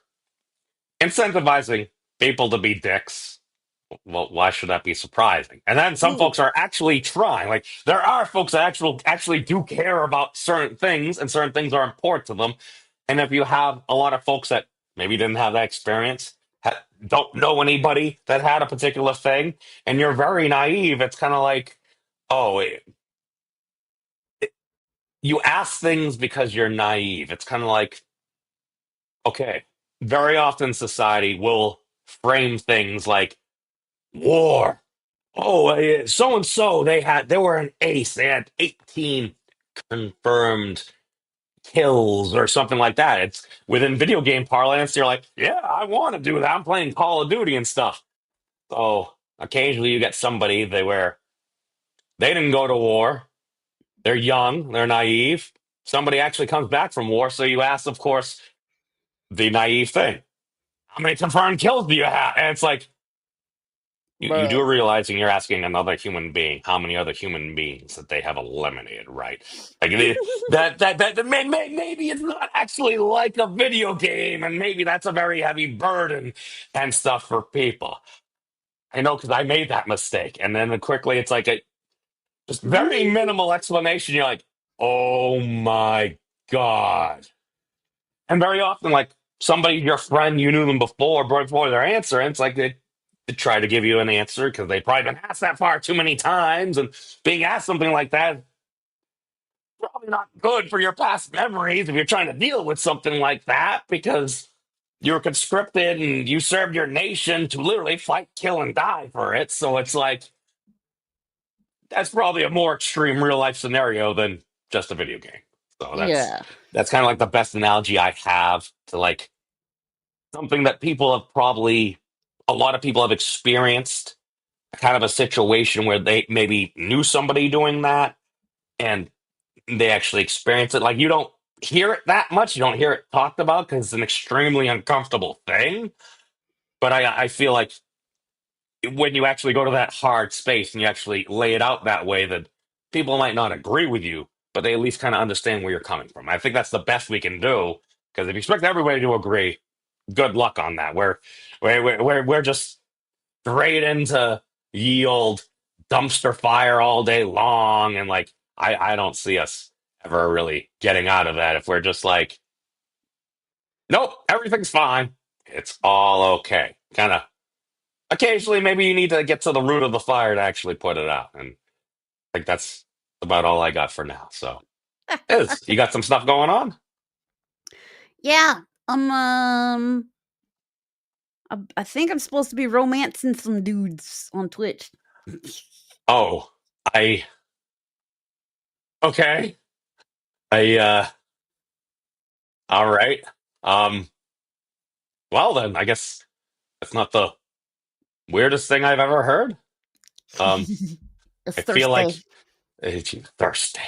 incentivizing people to be dicks, well, why should that be surprising? And then some folks are actually trying. Like there are folks that actually do care about certain things, and certain things are important to them. And if you have a lot of folks that maybe didn't have that experience, don't know anybody that had a particular thing, and you're very naive, it's kind of like, oh, you ask things because you're naive. It's kind of like, okay, very often society will frame things like war. Oh, so and so they were an ace. They had 18 confirmed kills or something like that. It's within video game parlance. You're like, yeah, I want to do that. I'm playing Call of Duty and stuff. So occasionally you get somebody where they didn't go to war. They're young. They're naive. Somebody actually comes back from war. So you ask, of course, the naive thing. How many confirmed kills do you have? And it's like, you do realize and you're asking another human being how many other human beings that they have eliminated, right? Like that maybe it's not actually like a video game, and maybe that's a very heavy burden and stuff for people. I know because I made that mistake, and then quickly it's like a just very minimal explanation. You're like, oh my god, and very often like somebody, your friend, you knew them before their answer, and it's like they try to give you an answer because they've probably been asked that far too many times, and being asked something like that is probably not good for your past memories if you're trying to deal with something like that because you were conscripted and you served your nation to literally fight, kill, and die for it. So it's like that's probably a more extreme real life scenario than just a video game. So Yeah. that's kind of like the best analogy I have to like something that people have probably a lot of people have experienced kind of a situation where they maybe knew somebody doing that and they actually experience it. Like you don't hear it that much, you don't hear it talked about because it's an extremely uncomfortable thing. But I feel like when you actually go to that hard space and you actually lay it out that way, that people might not agree with you, but they at least kind of understand where you're coming from. I think that's the best we can do because if you expect everybody to agree, good luck on that. We're just straight into ye old dumpster fire all day long, and like I don't see us ever really getting out of that if we're just like, nope, everything's fine, it's all okay. Kind of occasionally, maybe you need to get to the root of the fire to actually put it out, and I think that's about all I got for now. So, you got some stuff going on? Yeah. I think I'm supposed to be romancing some dudes on Twitch. Oh, okay. All right. Well then, I guess that's not the weirdest thing I've ever heard. It's I feel like Thursday. it's Thursday.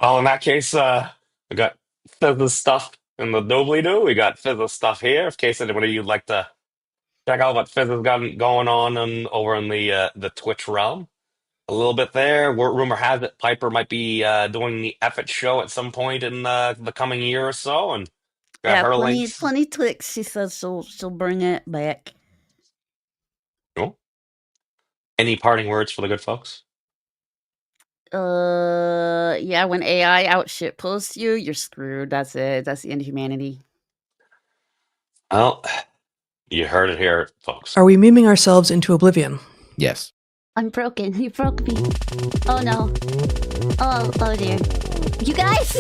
Well, in that case, we got Fizz's stuff in the doobly doo. We got Fizz's stuff here. In case anybody you'd like to check out what Fizz has got going on and over in the Twitch realm. A little bit there. Rumor has it Piper might be doing the F It show at some point in the coming year or so, and got Yeah, her plenty links. Twix. She says she'll bring it back. Cool. Any parting words for the good folks? Yeah, when AI outshit posts you, you're screwed. That's it. That's the end of humanity. Well, you heard it here, folks. Are we memeing ourselves into oblivion? Yes. I'm broken. You broke me. Oh no. Oh dear. You guys?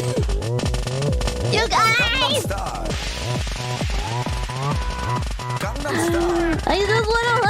You guys! I just want to